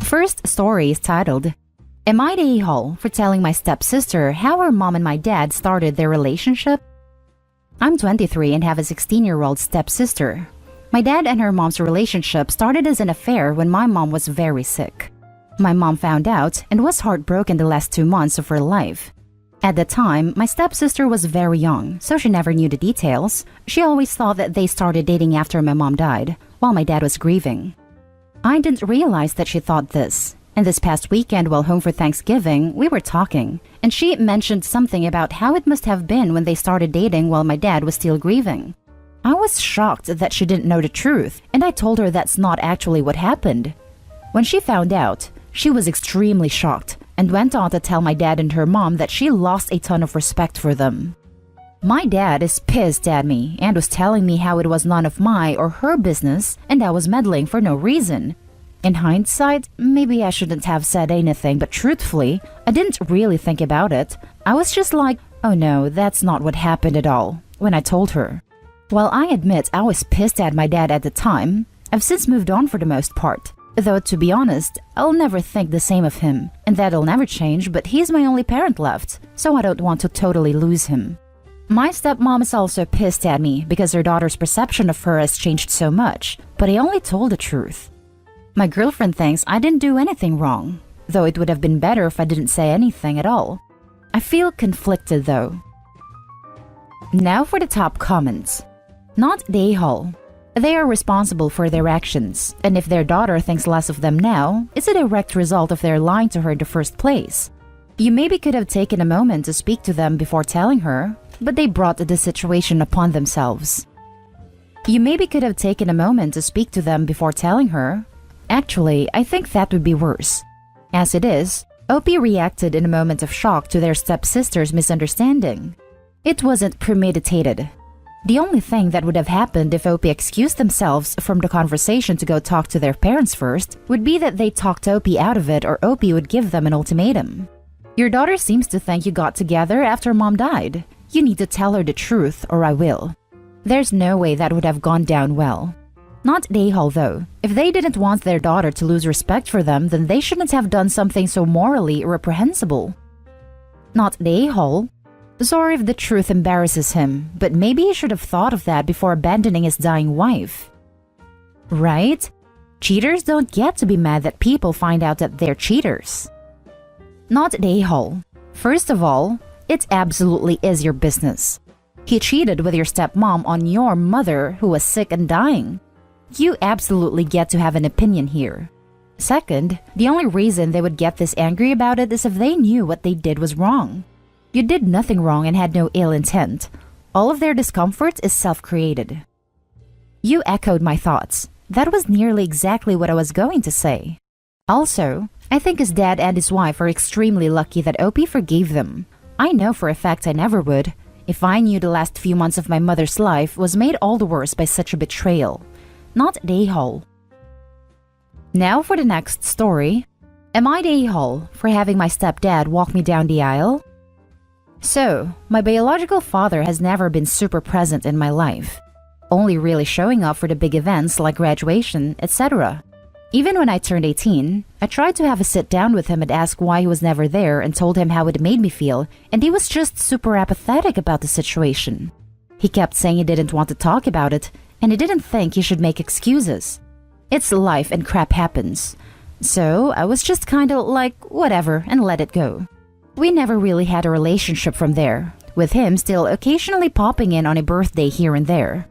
First story is titled, Am I the a-hole for telling my stepsister how her mom and my dad started their relationship? I'm 23 and have a 16-year-old stepsister. My dad and her mom's relationship started as an affair when my mom was very sick. My mom found out and was heartbroken the last 2 months of her life. At the time, my stepsister was very young, so she never knew the details. She always thought that they started dating after my mom died, while my dad was grieving. I didn't realize that she thought this. And this past weekend while home for Thanksgiving, we were talking, and she mentioned something about how it must have been when they started dating while my dad was still grieving. I was shocked that she didn't know the truth, and I told her that's not actually what happened. When she found out, she was extremely shocked and went on to tell my dad and her mom that she lost a ton of respect for them. My dad is pissed at me and was telling me how it was none of my or her business and I was meddling for no reason. In hindsight, maybe I shouldn't have said anything, but truthfully, I didn't really think about it. I was just like, oh no, that's not what happened at all, when I told her. While I admit I was pissed at my dad at the time, I've since moved on for the most part. Though to be honest, I'll never think the same of him, and that'll never change, but he's my only parent left, so I don't want to totally lose him. My stepmom is also pissed at me because her daughter's perception of her has changed so much, but I only told the truth. My girlfriend thinks I didn't do anything wrong, though it would have been better if I didn't say anything at all. I feel conflicted though. Now for the top comments. Not the a-hole. They are responsible for their actions, and if their daughter thinks less of them now, it's a direct result of their lying to her in the first place. You maybe could have taken a moment to speak to them before telling her, but they brought the situation upon themselves. You maybe could have taken a moment to speak to them before telling her. Actually, I think that would be worse. As it is, OP reacted in a moment of shock to their stepsister's misunderstanding. It wasn't premeditated. The only thing that would have happened if OP excused themselves from the conversation to go talk to their parents first would be that they talked OP out of it or OP would give them an ultimatum. Your daughter seems to think you got together after mom died. You need to tell her the truth or I will. There's no way that would have gone down well. Not the a-hole though. If they didn't want their daughter to lose respect for them, then they shouldn't have done something so morally reprehensible. Not the a-hole. Sorry if the truth embarrasses him, but maybe he should have thought of that before abandoning his dying wife. Right? Cheaters don't get to be mad that people find out that they're cheaters. Not the a-hole. First of all, it absolutely is your business. He cheated with your stepmom on your mother who was sick and dying. You absolutely get to have an opinion here. Second, the only reason they would get this angry about it is if they knew what they did was wrong. You did nothing wrong and had no ill intent. All of their discomfort is self-created. You echoed my thoughts. That was nearly exactly what I was going to say. Also, I think his dad and his wife are extremely lucky that OP forgave them. I know for a fact I never would, if I knew the last few months of my mother's life was made all the worse by such a betrayal. Not the a-hole. Now for the next story. Am I the a-hole for having my stepdad walk me down the aisle? So, my biological father has never been super present in my life, only really showing up for the big events like graduation, etc. Even when I turned 18, I tried to have a sit down with him and ask why he was never there and told him how it made me feel, and he was just super apathetic about the situation. He kept saying he didn't want to talk about it, and he didn't think he should make excuses. It's life and crap happens. So I was just kinda like, whatever, and let it go. We never really had a relationship from there, with him still occasionally popping in on a birthday here and there.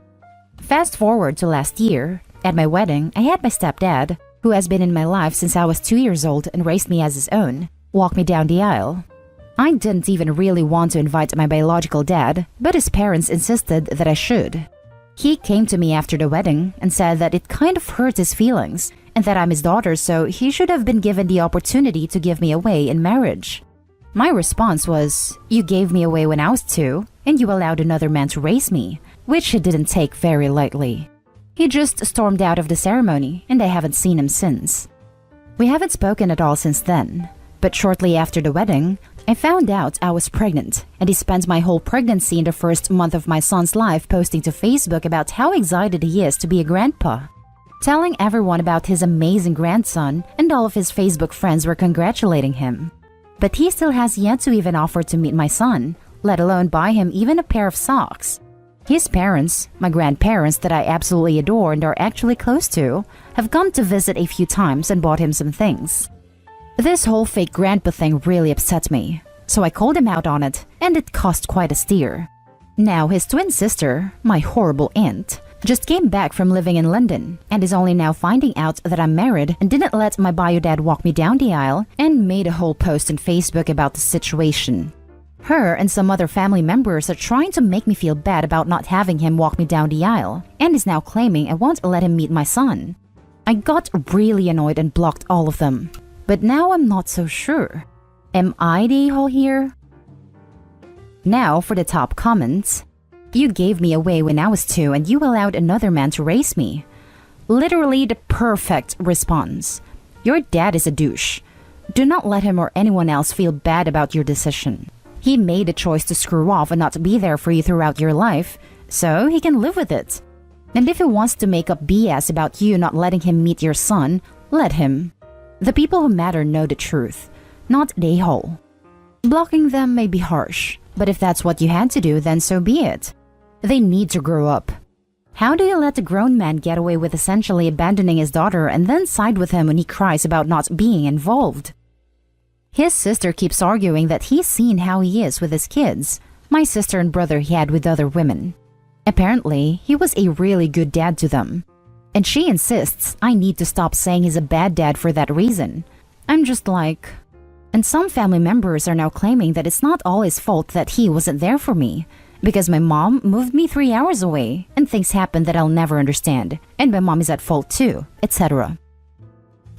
Fast forward to last year, at my wedding, I had my stepdad, who has been in my life since I was 2 years old and raised me as his own, walk me down the aisle. I didn't even really want to invite my biological dad, but his parents insisted that I should. He came to me after the wedding and said that it kind of hurt his feelings and that I'm his daughter, so he should have been given the opportunity to give me away in marriage. My response was, you gave me away when I was 2 and you allowed another man to raise me, which he didn't take very lightly. He just stormed out of the ceremony and I haven't seen him since. We haven't spoken at all since then, but shortly after the wedding, I found out I was pregnant, and he spent my whole pregnancy in the first month of my son's life posting to Facebook about how excited he is to be a grandpa. telling everyone about his amazing grandson, and all of his Facebook friends were congratulating him. But he still has yet to even offer to meet my son, let alone buy him even a pair of socks. His parents, my grandparents that I absolutely adore and are actually close to, have come to visit a few times and bought him some things. This whole fake grandpa thing really upset me, so I called him out on it, and it cost quite a steer. Now his twin sister, my horrible aunt, just came back from living in London and is only now finding out that I'm married and didn't let my bio dad walk me down the aisle and made a whole post on Facebook about the situation. Her and some other family members are trying to make me feel bad about not having him walk me down the aisle and is now claiming I won't let him meet my son. I got really annoyed and blocked all of them. But now I'm not so sure. Am I the a-hole here? Now for the top comments. You gave me away when I was 2 and you allowed another man to raise me. Literally the perfect response. Your dad is a douche. Do not let him or anyone else feel bad about your decision. He made a choice to screw off and not be there for you throughout your life, so he can live with it. And if he wants to make up BS about you not letting him meet your son, let him. The people who matter know the truth, not the a-hole. Blocking them may be harsh, but if that's what you had to do, then so be it. They need to grow up. How do you let a grown man get away with essentially abandoning his daughter and then side with him when he cries about not being involved? His sister keeps arguing that he's seen how he is with his kids, my sister and brother he had with other women. Apparently, he was a really good dad to them. And she insists I need to stop saying he's a bad dad for that reason. I'm just like... And some family members are now claiming that it's not all his fault that he wasn't there for me, because my mom moved me 3 hours away and things happened that I'll never understand, and my mom is at fault too, etc.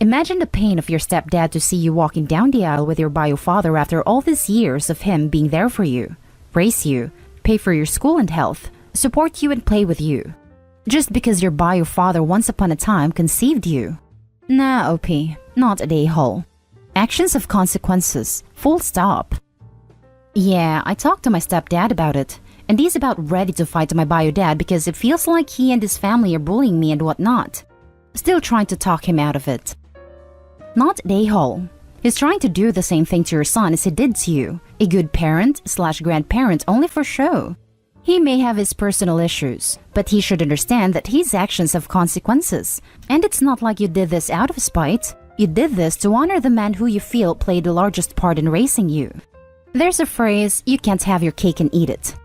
Imagine the pain of your stepdad to see you walking down the aisle with your bio father after all these years of him being there for you, raise you, pay for your school and health, support you and play with you. Just because your bio father once upon a time conceived you. Nah, OP, not a a-hole. Actions have consequences, full stop. Yeah, I talked to my stepdad about it, and he's about ready to fight my bio dad because it feels like he and his family are bullying me and whatnot. Still trying to talk him out of it. Not the a-hole. He's trying to do the same thing to your son as he did to you, a good parent/grandparent only for show. He may have his personal issues, but he should understand that his actions have consequences, and it's not like you did this out of spite. You did this to honor the man who you feel played the largest part in raising you. There's a phrase, you can't have your cake and eat it.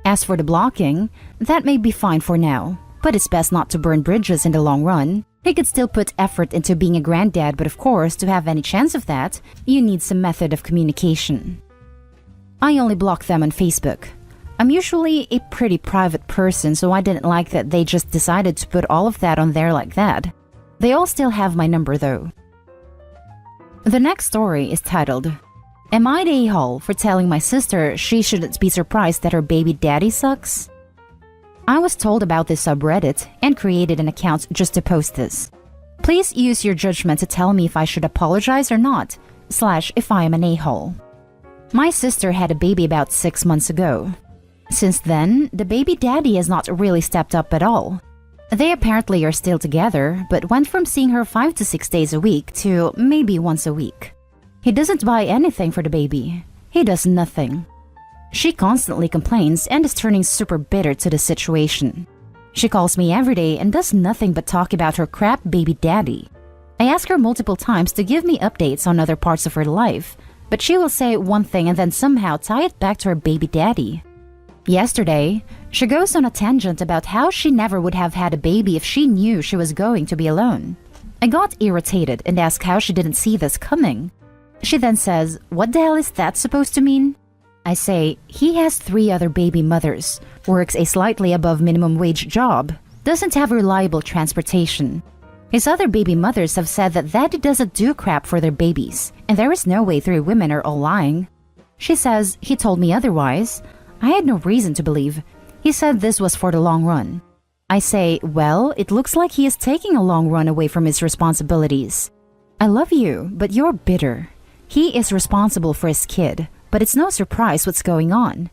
As for the blocking, that may be fine for now, but it's best not to burn bridges in the long run. He could still put effort into being a granddad, but of course, to have any chance of that, you need some method of communication. I only block them on Facebook. I'm usually a pretty private person, so I didn't like that they just decided to put all of that on there like that. They all still have my number though. The next story is titled, Am I the a-hole for telling my sister she shouldn't be surprised that her baby daddy sucks? I was told about this subreddit and created an account just to post this. Please use your judgment to tell me if I should apologize or not, / if I am an a-hole. My sister had a baby about 6 months ago. Since then, the baby daddy has not really stepped up at all. They apparently are still together, but went from seeing her 5 to 6 days a week to maybe once a week. He doesn't buy anything for the baby. He does nothing. She constantly complains and is turning super bitter to the situation. She calls me every day and does nothing but talk about her crap baby daddy. I ask her multiple times to give me updates on other parts of her life, but she will say one thing and then somehow tie it back to her baby daddy. Yesterday, she goes on a tangent about how she never would have had a baby if she knew she was going to be alone. I got irritated and asked how she didn't see this coming. She then says, "What the hell is that supposed to mean?" I say, he has 3 other baby mothers, works a slightly above minimum wage job, doesn't have reliable transportation. His other baby mothers have said that daddy doesn't do crap for their babies, and there is no way 3 women are all lying. She says, he told me otherwise. I had no reason to believe. He said this was for the long run. I say, well, it looks like he is taking a long run away from his responsibilities. I love you, but you're bitter. He is responsible for his kid, but it's no surprise what's going on.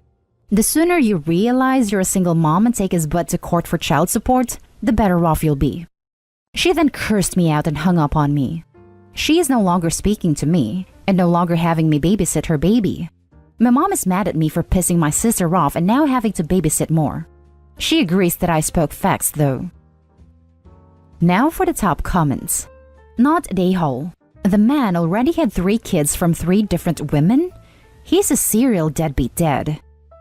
The sooner you realize you're a single mom and take his butt to court for child support, the better off you'll be. She then cursed me out and hung up on me. She is no longer speaking to me and no longer having me babysit her baby. My mom is mad at me for pissing my sister off and now having to babysit more. She agrees that I spoke facts though. Now for the top comments. Not a-hole. The man already had 3 kids from 3 different women? He's a serial deadbeat dad.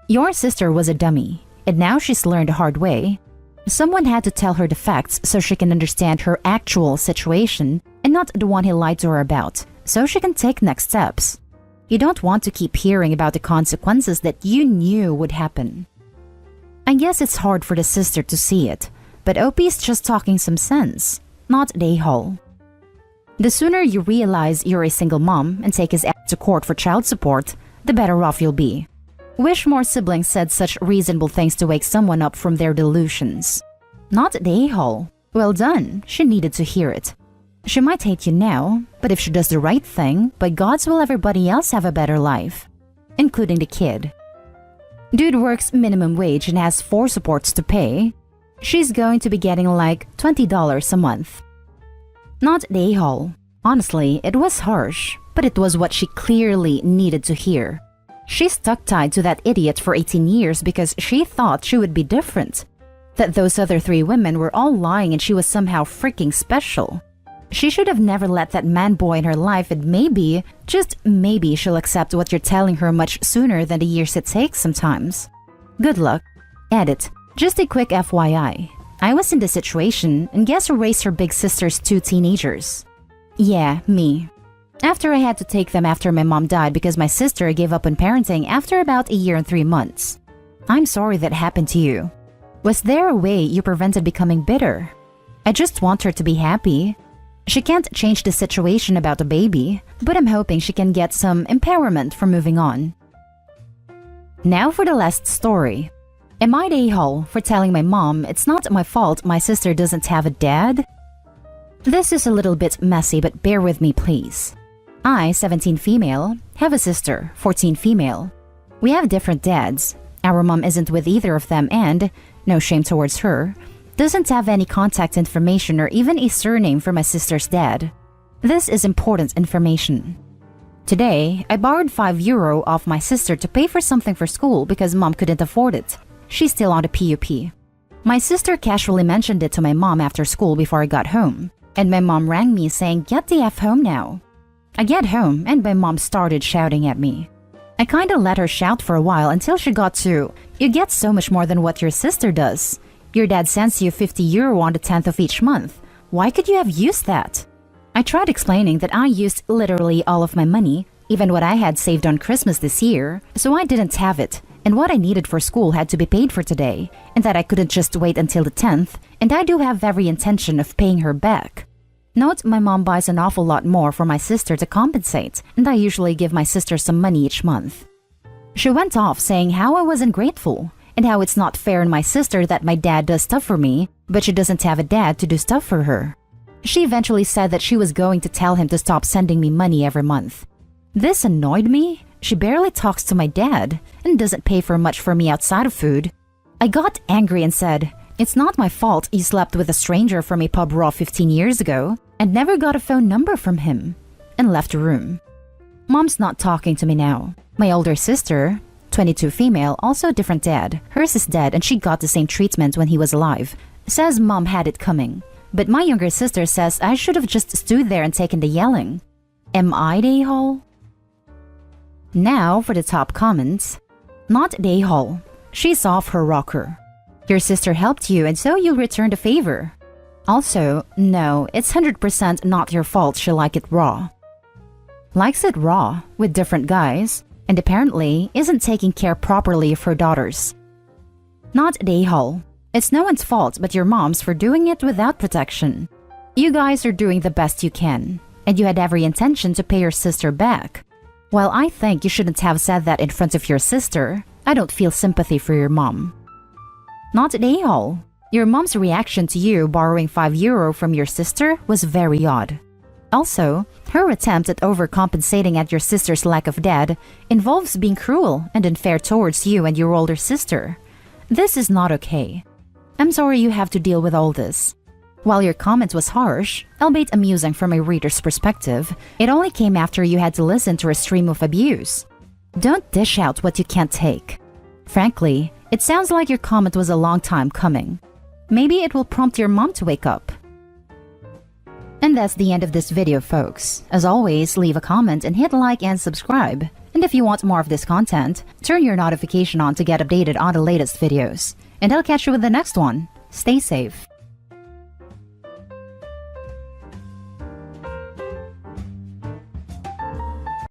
Your sister was a dummy, and now she's learned the hard way. Someone had to tell her the facts so she can understand her actual situation and not the one he lied to her about, so she can take next steps. You don't want to keep hearing about the consequences that you knew would happen. I guess it's hard for the sister to see it, but OP's just talking some sense, not the a-hole. The sooner you realize you're a single mom and take his ass to court for child support, the better off you'll be. Wish more siblings said such reasonable things to wake someone up from their delusions. Not the a-hole. Well done, she needed to hear it. She might hate you now, but if she does the right thing, by God's will everybody else have a better life, including the kid. Dude works minimum wage and has 4 supports to pay. She's going to be getting like $20 a month. Not the a-hole. Honestly, it was harsh, but it was what she clearly needed to hear. She stuck tied to that idiot for 18 years because she thought she would be different. That those other 3 women were all lying and she was somehow freaking special. She should have never let that man-boy in her life, and maybe, just maybe, she'll accept what you're telling her much sooner than the years it takes sometimes. Good luck. Edit. Just a quick FYI. I was in this situation, and guess who raised her big sister's 2 teenagers? Yeah, me. After I had to take them after my mom died because my sister gave up on parenting after about a year and 3 months. I'm sorry that happened to you. Was there a way you prevented becoming bitter? I just want her to be happy. She can't change the situation about the baby, but I'm hoping she can get some empowerment for moving on. Now for the last story. Am I the a-hole for telling my mom it's not my fault my sister doesn't have a dad? This is a little bit messy, but bear with me please. I, 17 female, have a sister, 14 female. We have different dads. Our mom isn't with either of them and, no shame towards her, doesn't have any contact information or even a surname for my sister's dad. This is important information. Today, I borrowed €5 off my sister to pay for something for school because mom couldn't afford it. She's still on the PUP. My sister casually mentioned it to my mom after school before I got home, and my mom rang me saying, "Get the F home now." I get home and my mom started shouting at me. I kinda let her shout for a while until she got to, "You get so much more than what your sister does. Your dad sends you €50 on the 10th of each month. Why could you have used that?" I tried explaining that I used literally all of my money, even what I had saved on Christmas this year, so I didn't have it, and what I needed for school had to be paid for today, and that I couldn't just wait until the 10th, and I do have every intention of paying her back. Note, my mom buys an awful lot more for my sister to compensate, and I usually give my sister some money each month. She went off saying how I was ungrateful, and how it's not fair in my sister that my dad does stuff for me, but she doesn't have a dad to do stuff for her. She eventually said that she was going to tell him to stop sending me money every month. This annoyed me. She barely talks to my dad, and doesn't pay for much for me outside of food. I got angry and said, "It's not my fault you slept with a stranger from a pub raw 15 years ago, and never got a phone number from him," and left the room. Mom's not talking to me now. My older sister, 22 female, also a different dad. Hers is dead and she got the same treatment when he was alive. Says mom had it coming. But my younger sister says I should have just stood there and taken the yelling. Am I the a-hole? Now for the top comments. Not the a-hole. She's off her rocker. Your sister helped you and so you returned a favor. Also, no, it's 100% not your fault she liked it raw. Likes it raw, with different guys, and apparently isn't taking care properly of her daughters. Not the a-hole. It's no one's fault but your mom's for doing it without protection. You guys are doing the best you can, and you had every intention to pay your sister back. While I think you shouldn't have said that in front of your sister, I don't feel sympathy for your mom. Not the a-hole. Your mom's reaction to you borrowing €5 from your sister was very odd. Also, her attempt at overcompensating at your sister's lack of dad involves being cruel and unfair towards you and your older sister. This is not okay. I'm sorry you have to deal with all this. While your comment was harsh, albeit amusing from a reader's perspective, it only came after you had to listen to a stream of abuse. Don't dish out what you can't take. Frankly, it sounds like your comment was a long time coming. Maybe it will prompt your mom to wake up. And that's the end of this video, folks. As always, leave a comment and hit like and subscribe. And if you want more of this content, turn your notification on to get updated on the latest videos. And I'll catch you with the next one. Stay safe.